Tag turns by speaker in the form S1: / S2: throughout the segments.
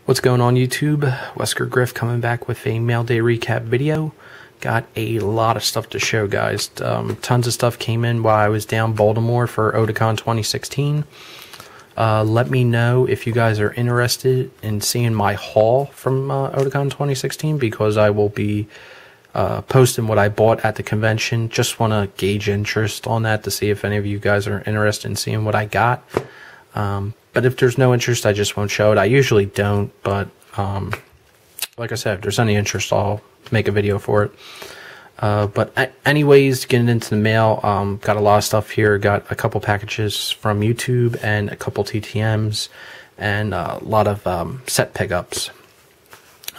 S1: What's going on YouTube? WeskerGriff coming back with a mail day recap video. Got a lot of stuff to show, guys. Tons of stuff came in while I was down Baltimore for Otakon 2016. Let me know if you guys are interested in seeing my haul from Otakon 2016, because I will be posting what I bought at the convention. Just want to gauge interest on that to see if any of you guys are interested in seeing what I got. But if there's no interest, I just won't show it. I usually don't, but like I said, if there's any interest, I'll make a video for it. But anyways, getting into the mail, got a lot of stuff here. Got a couple packages from YouTube and a couple TTMs and a lot of set pickups.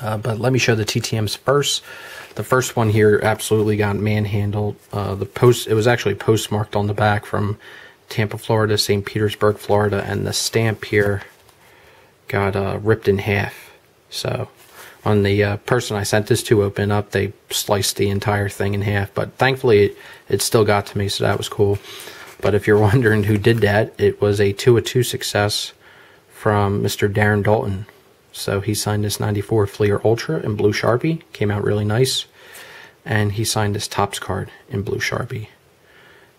S1: But let me show the TTMs first. The first one here absolutely got manhandled. It was actually postmarked on the back from Tampa, Florida, St. Petersburg, Florida, and the stamp here got ripped in half. So on the person I sent this to open up, they sliced the entire thing in half, but thankfully it still got to me, so that was cool. But if you're wondering who did that, it was a 2-of-2 success from Mr. Darren Daulton. So he signed this 94 Fleer Ultra in blue Sharpie, came out really nice, and he signed this Topps card in blue Sharpie.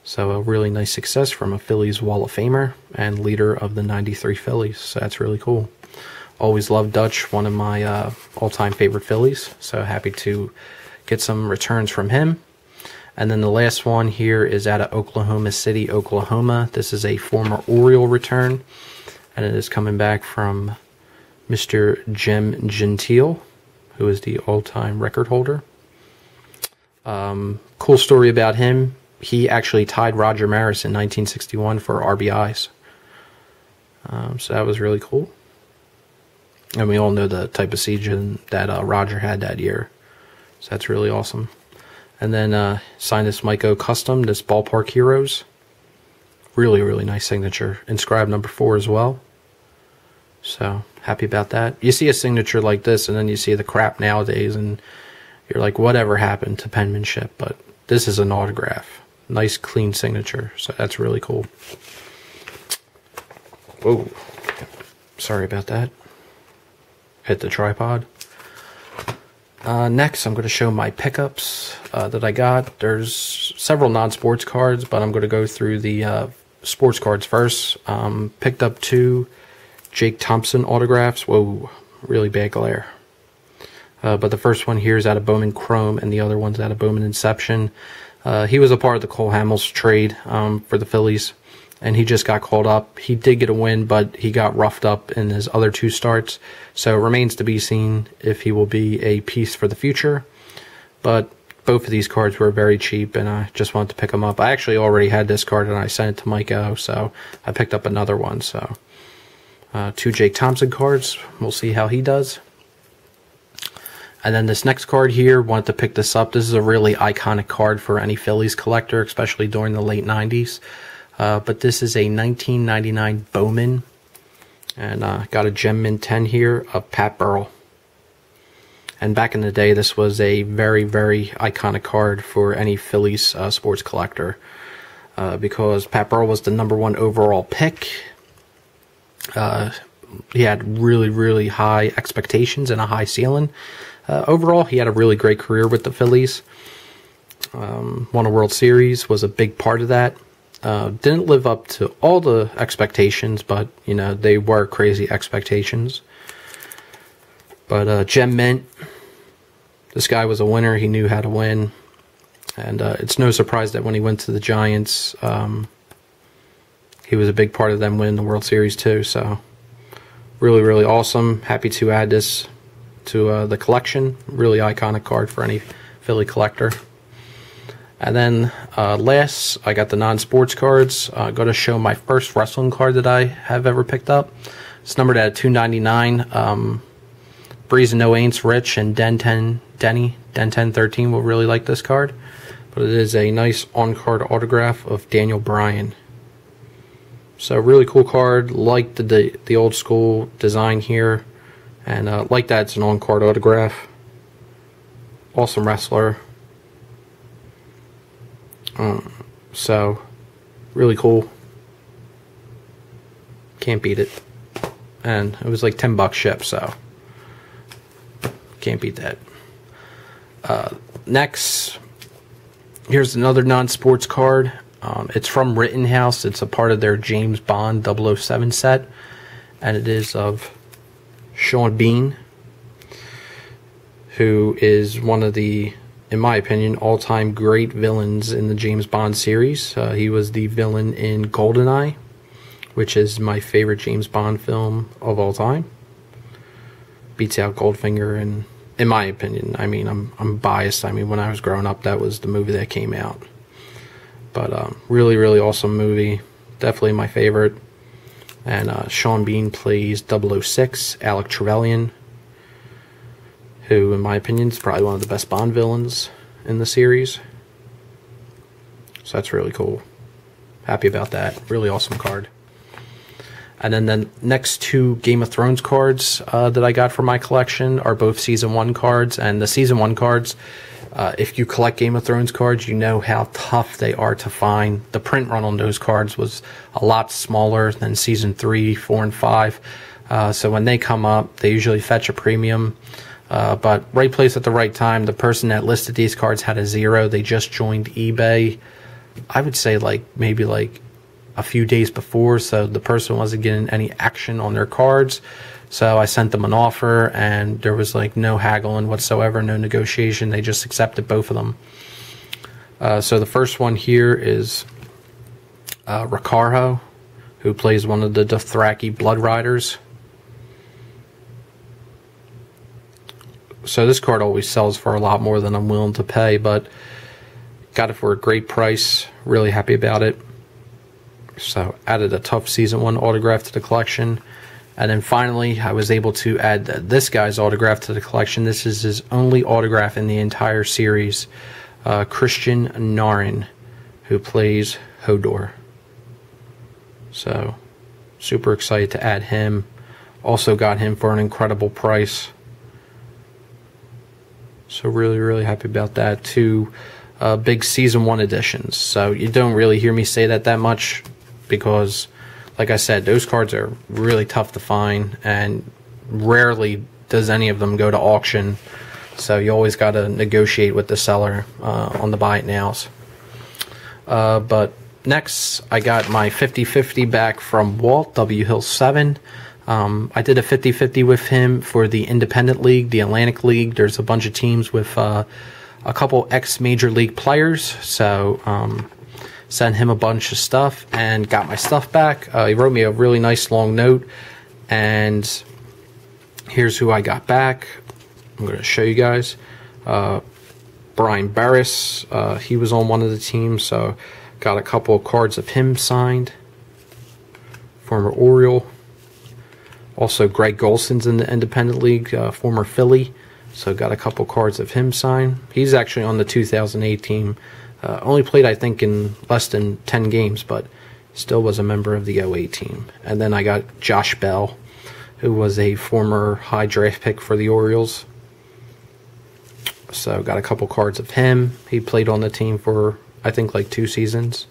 S1: So a really nice success from a Phillies Wall of Famer and leader of the 93 Phillies. So that's really cool. Always loved Dutch, one of my all-time favorite Phillies. So happy to get some returns from him. And then the last one here is out of Oklahoma City, Oklahoma. This is a former Oriole return, and it is coming back from Mr. Gentile, who is the all-time record holder. Cool story about him. He actually tied Roger Maris in 1961 for RBIs. So that was really cool. And we all know the type of season that Roger had that year. So that's really awesome. And then signed this Mike O Custom, this Ballpark Heroes. Really, really nice signature. Inscribed number 4 as well. So happy about that. You see a signature like this, and then you see the crap nowadays, and you're like, whatever happened to penmanship? But this is an autograph. Nice clean signature, so that's really cool. Whoa, sorry about that. Hit the tripod. Next, I'm going to show my pickups that I got. There's several non-sports cards, but I'm going to go through the sports cards first. Picked up 2 Jake Thompson autographs. Whoa, really bad glare. But the first one here is out of Bowman Chrome, and the other one's out of Bowman Inception. He was a part of the Cole Hamels trade for the Phillies, and he just got called up. He did get a win, but he got roughed up in his other 2 starts, so it remains to be seen if he will be a piece for the future. But both of these cards were very cheap, and I just wanted to pick them up. I actually already had this card, and I sent it to Mike O, so I picked up another one. So 2 Jake Thompson cards. We'll see how he does. And then this next card here, wanted to pick this up. This is a really iconic card for any Phillies collector, especially during the late 90s. But this is a 1999 Bowman. And got a Gem Mint 10 here of Pat Burrell. And back in the day, this was a very, very iconic card for any Phillies sports collector. Because Pat Burrell was the #1 overall pick. He had really, really high expectations and a high ceiling. Overall, he had a really great career with the Phillies. Won a World Series, was a big part of that. Didn't live up to all the expectations, but, you know, they were crazy expectations. But Gem Mint, this guy was a winner. He knew how to win. And it's no surprise that when he went to the Giants, he was a big part of them winning the World Series too. So really, really awesome. Happy to add this to the collection. Really iconic card for any Philly collector. And then last, I got the non-sports cards. I'm going to show my first wrestling card that I have ever picked up. It's numbered at $2.99. Breeze and No Aints, Rich, and Den 1013 will really like this card. But it is a nice on-card autograph of Daniel Bryan. So really cool card. Like the old school design here. And like that, it's an on-card autograph. Awesome wrestler. So, really cool. Can't beat it. And it was like $10 shipped, so Can't beat that. Next, here's another non-sports card. It's from Rittenhouse. It's a part of their James Bond 007 set, and it is of Sean Bean, who is one of the, in my opinion, all-time great villains in the James Bond series. He was the villain in GoldenEye, which is my favorite James Bond film of all time. Beats out Goldfinger, and in my opinion, I mean, I'm biased. I mean, when I was growing up, that was the movie that came out. But really, really awesome movie. Definitely my favorite. And Sean Bean plays 006, Alec Trevelyan, who, in my opinion, is probably one of the best Bond villains in the series. So that's really cool. Happy about that. Really awesome card. And then the next two Game of Thrones cards that I got for my collection are both Season 1 cards. And the Season 1 cards, if you collect Game of Thrones cards, you know how tough they are to find. The print run on those cards was a lot smaller than Season 3, 4, and 5. So when they come up, they usually fetch a premium. But right place at the right time. The person that listed these cards had a 0. They just joined eBay, I would say maybe a few days before, so the person wasn't getting any action on their cards. So I sent them an offer, and there was no haggling whatsoever, no negotiation. They just accepted both of them. So the first one here is Ricardo, who plays one of the Dothraki Blood Riders. So this card always sells for a lot more than I'm willing to pay, but got it for a great price. Really happy about it. So added a tough Season 1 autograph to the collection. And then finally, I was able to add this guy's autograph to the collection. This is his only autograph in the entire series. Christian Narin, who plays Hodor. So super excited to add him. Also got him for an incredible price. So really, really happy about that. Two big Season 1 editions. So you don't really hear me say that much, because, like I said, those cards are really tough to find, and rarely does any of them go to auction. So you always got to negotiate with the seller on the buy it nows. But next, I got my 50-50 back from Walt, W Hill 7. I did a 50-50 with him for the Independent League, the Atlantic League. There's a bunch of teams with a couple ex-Major League players, so sent him a bunch of stuff and got my stuff back. He wrote me a really nice long note, and here's who I got back. I'm going to show you guys. Brian Barris, he was on one of the teams, so got a couple of cards of him signed. Former Oriole. Also, Greg Golson's in the Independent League, former Philly, so got a couple cards of him signed. He's actually on the 2008 team. Only played, I think, in less than 10 games, but still was a member of the 08 team. And then I got Josh Bell, who was a former high draft pick for the Orioles. So got a couple cards of him. He played on the team for, I think, 2 seasons.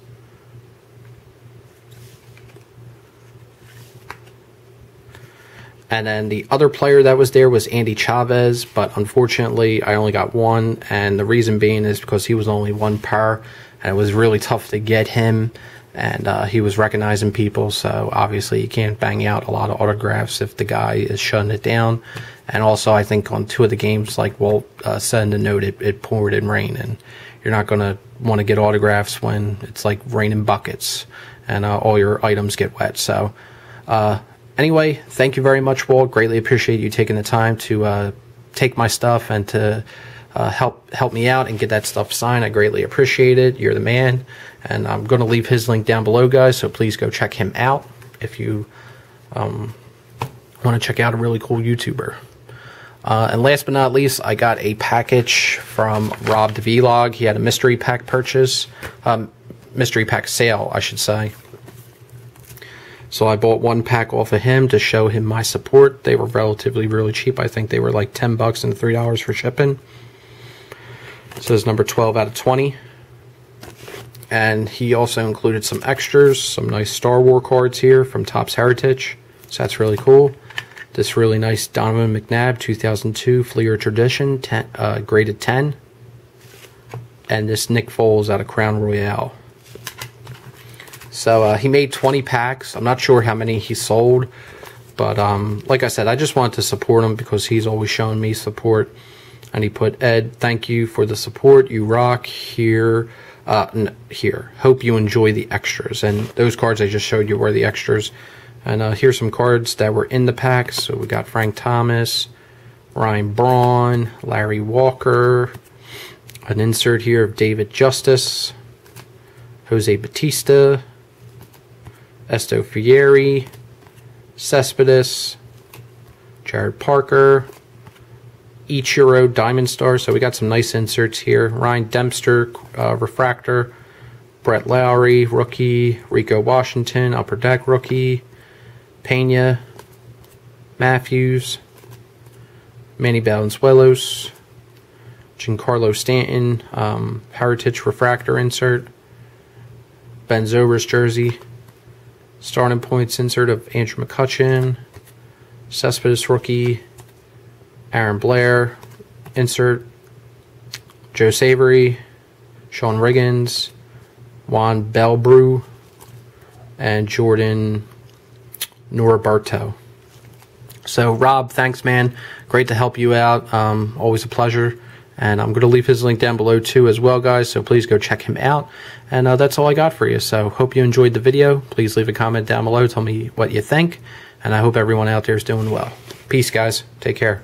S1: And then the other player that was there was Andy Chavez, but unfortunately I only got one, and the reason being is because he was only one par, and it was really tough to get him, and he was recognizing people, so obviously you can't bang out a lot of autographs if the guy is shutting it down. And also, I think on 2 of the games, like Walt said in the note, it poured and rained, and you're not going to want to get autographs when it's raining buckets and all your items get wet. So anyway, thank you very much, Walt. Greatly appreciate you taking the time to take my stuff and to help me out and get that stuff signed. I greatly appreciate it. You're the man. And I'm going to leave his link down below, guys, so please go check him out if you want to check out a really cool YouTuber. And last but not least, I got a package from Rob the Vlog. He had a mystery pack purchase, mystery pack sale, I should say. So I bought 1 pack off of him to show him my support. They were relatively really cheap. I think they were like $10 and $3 for shipping. It says number 12 out of 20. And he also included some extras, some nice Star Wars cards here from Topps Heritage. So that's really cool. This really nice Donovan McNabb 2002 Fleer Tradition, graded 10. And this Nick Foles out of Crown Royale. So he made 20 packs. I'm not sure how many he sold. But like I said, I just wanted to support him because he's always shown me support. And he put, Ed, thank you for the support. You rock. Here. Hope you enjoy the extras. And those cards I just showed you were the extras. And here's some cards that were in the packs. So we got Frank Thomas, Ryan Braun, Larry Walker, an insert here of David Justice, Jose Batista, Esto Fieri, Cespedes, Jared Parker, Ichiro Diamond Star. So we got some nice inserts here. Ryan Dempster, Refractor, Brett Lowry, rookie, Rico Washington, Upper Deck rookie, Pena, Matthews, Manny Valenzuelos, Giancarlo Stanton, Heritage Refractor insert, Ben Zobrist jersey, starting points insert of Andrew McCutchen, Cespedes rookie, Aaron Blair insert, Joe Savory, Sean Riggins, Juan Belbrew, and Jordan Norberto. So Rob, thanks man, great to help you out, always a pleasure. And I'm going to leave his link down below too as well, guys, so please go check him out. And that's all I got for you. So hope you enjoyed the video. Please leave a comment down below, tell me what you think, and I hope everyone out there is doing well. Peace, guys. Take care.